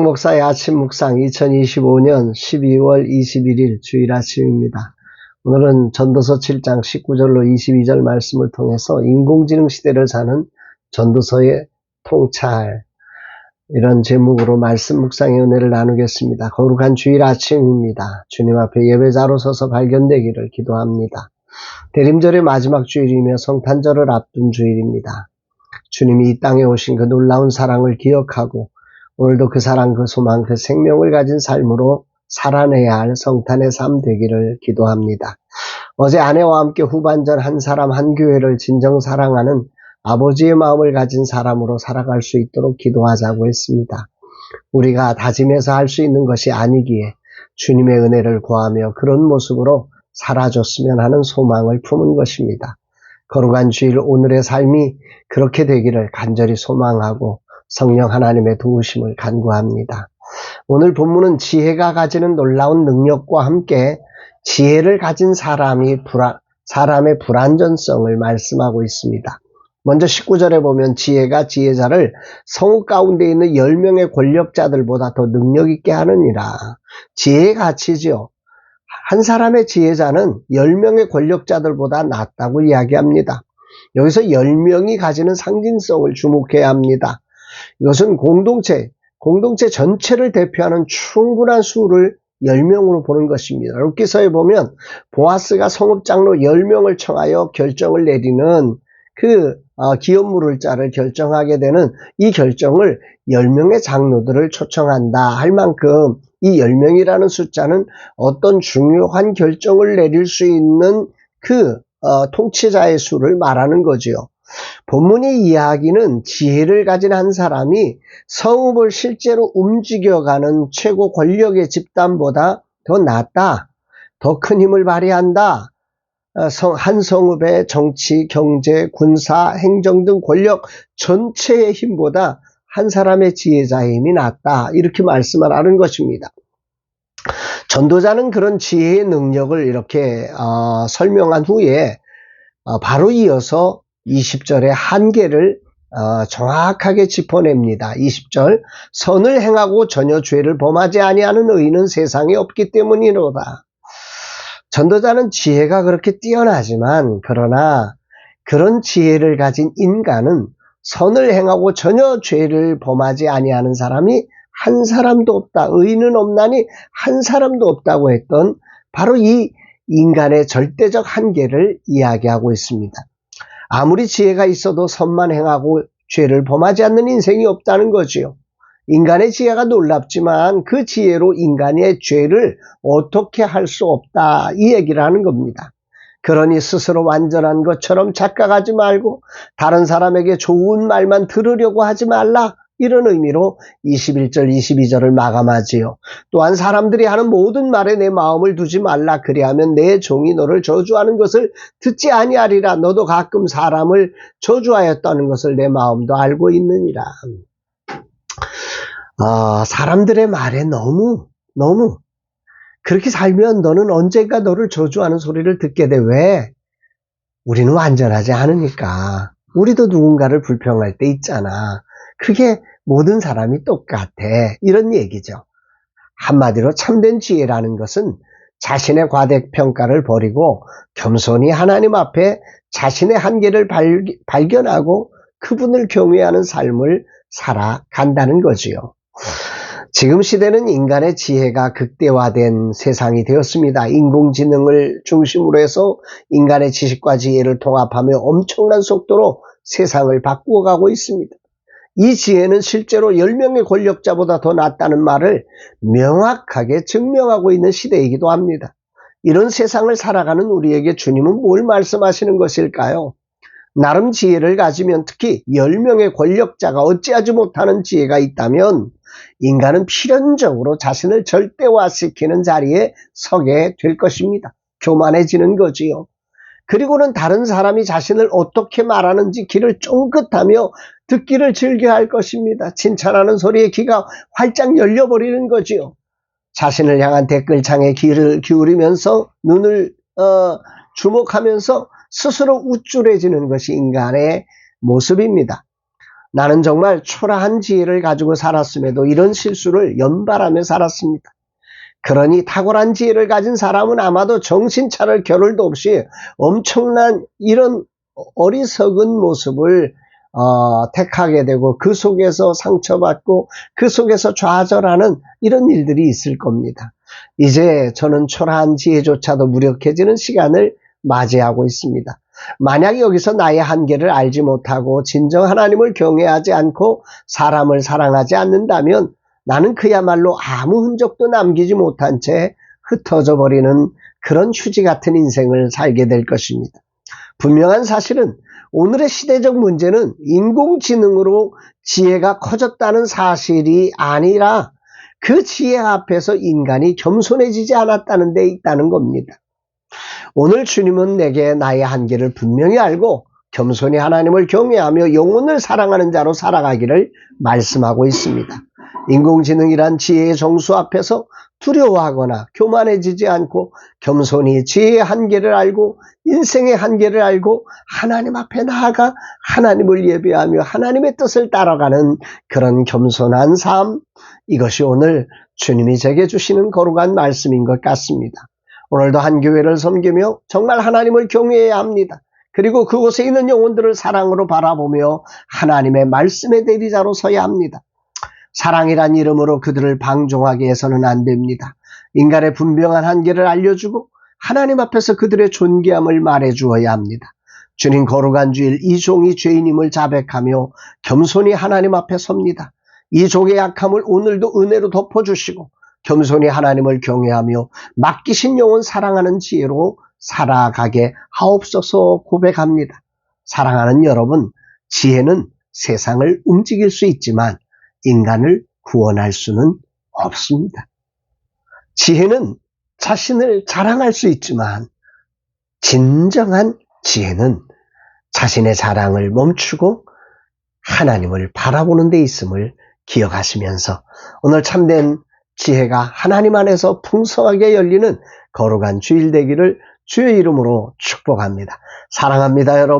목사의 아침 묵상 2025년 12월 21일 주일 아침입니다. 오늘은 전도서 7장 19절로 22절 말씀을 통해서 인공지능 시대를 사는 전도서의 통찰, 이런 제목으로 말씀 묵상의 은혜를 나누겠습니다. 거룩한 주일 아침입니다. 주님 앞에 예배자로 서서 발견되기를 기도합니다. 대림절의 마지막 주일이며 성탄절을 앞둔 주일입니다. 주님이 이 땅에 오신 그 놀라운 사랑을 기억하고 오늘도 그 사랑, 그 소망, 그 생명을 가진 삶으로 살아내야 할 성탄의 삶 되기를 기도합니다. 어제 아내와 함께 후반전 한 사람 한 교회를 진정 사랑하는 아버지의 마음을 가진 사람으로 살아갈 수 있도록 기도하자고 했습니다. 우리가 다짐해서 할 수 있는 것이 아니기에 주님의 은혜를 구하며 그런 모습으로 살아줬으면 하는 소망을 품은 것입니다. 거룩한 주일 오늘의 삶이 그렇게 되기를 간절히 소망하고 성령 하나님의 도우심을 간구합니다. 오늘 본문은 지혜가 가지는 놀라운 능력과 함께 지혜를 가진 사람의 불완전성을 말씀하고 있습니다. 먼저 19절에 보면 지혜가 지혜자를 성읍 가운데 있는 10명의 권력자들보다 더 능력 있게 하느니라. 지혜의 가치죠. 한 사람의 지혜자는 10명의 권력자들보다 낫다고 이야기합니다. 여기서 10명이 가지는 상징성을 주목해야 합니다. 이것은 공동체 전체를 대표하는 충분한 수를 10명으로 보는 것입니다. 룻기서에 보면 보아스가 성읍장로 10명을 청하여 결정을 내리는 기업 물을 자를 결정하게 되는 이 결정을 10명의 장로들을 초청한다 할 만큼 이 10명이라는 숫자는 어떤 중요한 결정을 내릴 수 있는 통치자의 수를 말하는 거지요. 본문의 이야기는 지혜를 가진 한 사람이 성읍을 실제로 움직여가는 최고 권력의 집단보다 더 낫다, 더 큰 힘을 발휘한다. 한 성읍의 정치, 경제, 군사, 행정 등 권력 전체의 힘보다 한 사람의 지혜자의 힘이 낫다. 이렇게 말씀을 하는 것입니다. 전도자는 그런 지혜의 능력을 이렇게 설명한 후에 바로 이어서 20절의 한계를 정확하게 짚어냅니다. 20절, 선을 행하고 전혀 죄를 범하지 아니하는 의인은 세상에 없기 때문이로다. 전도자는 지혜가 그렇게 뛰어나지만 그러나 그런 지혜를 가진 인간은 선을 행하고 전혀 죄를 범하지 아니하는 사람이 한 사람도 없다. 의인은 없나니 한 사람도 없다고 했던 바로 이 인간의 절대적 한계를 이야기하고 있습니다. 아무리 지혜가 있어도 선만 행하고 죄를 범하지 않는 인생이 없다는 거지요. 인간의 지혜가 놀랍지만 그 지혜로 인간의 죄를 어떻게 할 수 없다, 이 얘기를 하는 겁니다. 그러니 스스로 완전한 것처럼 착각하지 말고 다른 사람에게 좋은 말만 들으려고 하지 말라, 이런 의미로 21절 22절을 마감하지요. 또한 사람들이 하는 모든 말에 내 마음을 두지 말라. 그리하면 내 종이 너를 저주하는 것을 듣지 아니하리라. 너도 가끔 사람을 저주하였다는 것을 내 마음도 알고 있느니라. 사람들의 말에 너무 그렇게 살면 너는 언젠가 너를 저주하는 소리를 듣게 돼. 왜? 우리는 완전하지 않으니까. 우리도 누군가를 불평할 때 있잖아. 그게 모든 사람이 똑같아, 이런 얘기죠. 한마디로 참된 지혜라는 것은 자신의 과대평가를 버리고 겸손히 하나님 앞에 자신의 한계를 발견하고 그분을 경외하는 삶을 살아간다는 거지요. 지금 시대는 인간의 지혜가 극대화된 세상이 되었습니다. 인공지능을 중심으로 해서 인간의 지식과 지혜를 통합하며 엄청난 속도로 세상을 바꾸어가고 있습니다. 이 지혜는 실제로 10명의 권력자보다 더 낫다는 말을 명확하게 증명하고 있는 시대이기도 합니다. 이런 세상을 살아가는 우리에게 주님은 뭘 말씀하시는 것일까요? 나름 지혜를 가지면, 특히 10명의 권력자가 어찌하지 못하는 지혜가 있다면 인간은 필연적으로 자신을 절대화시키는 자리에 서게 될 것입니다. 교만해지는 거지요. 그리고는 다른 사람이 자신을 어떻게 말하는지 귀를 쫑긋하며 듣기를 즐겨할 것입니다. 칭찬하는 소리에 귀가 활짝 열려버리는 거지요. 자신을 향한 댓글창에 귀를 기울이면서 눈을 주목하면서 스스로 우쭐해지는 것이 인간의 모습입니다. 나는 정말 초라한 지혜를 가지고 살았음에도 이런 실수를 연발하며 살았습니다. 그러니 탁월한 지혜를 가진 사람은 아마도 정신 차릴 겨를도 없이 엄청난 이런 어리석은 모습을 택하게 되고 그 속에서 상처받고 그 속에서 좌절하는 이런 일들이 있을 겁니다. 이제 저는 초라한 지혜조차도 무력해지는 시간을 맞이하고 있습니다. 만약 여기서 나의 한계를 알지 못하고 진정 하나님을 경외하지 않고 사람을 사랑하지 않는다면 나는 그야말로 아무 흔적도 남기지 못한 채 흩어져 버리는 그런 휴지 같은 인생을 살게 될 것입니다. 분명한 사실은 오늘의 시대적 문제는 인공지능으로 지혜가 커졌다는 사실이 아니라 그 지혜 앞에서 인간이 겸손해지지 않았다는 데 있다는 겁니다. 오늘 주님은 내게 나의 한계를 분명히 알고 겸손히 하나님을 경외하며 영혼을 사랑하는 자로 살아가기를 말씀하고 있습니다. 인공지능이란 지혜의 정수 앞에서 두려워하거나 교만해지지 않고 겸손히 지혜의 한계를 알고 인생의 한계를 알고 하나님 앞에 나아가 하나님을 예배하며 하나님의 뜻을 따라가는 그런 겸손한 삶, 이것이 오늘 주님이 제게 주시는 거룩한 말씀인 것 같습니다. 오늘도 한 교회를 섬기며 정말 하나님을 경외해야 합니다. 그리고 그곳에 있는 영혼들을 사랑으로 바라보며 하나님의 말씀의 대리자로 서야 합니다. 사랑이란 이름으로 그들을 방종하게 해서는 안 됩니다. 인간의 분명한 한계를 알려주고 하나님 앞에서 그들의 존귀함을 말해주어야 합니다. 주님 거룩한 주일 이 종이 죄인임을 자백하며 겸손히 하나님 앞에 섭니다. 이 종의 약함을 오늘도 은혜로 덮어주시고 겸손히 하나님을 경외하며 맡기신 영혼 사랑하는 지혜로 살아가게 하옵소서 고백합니다. 사랑하는 여러분, 지혜는 세상을 움직일 수 있지만 인간을 구원할 수는 없습니다. 지혜는 자신을 자랑할 수 있지만 진정한 지혜는 자신의 자랑을 멈추고 하나님을 바라보는 데 있음을 기억하시면서 오늘 참된 지혜가 하나님 안에서 풍성하게 열리는 거룩한 주일 되기를 주의 이름으로 축복합니다. 사랑합니다, 여러분.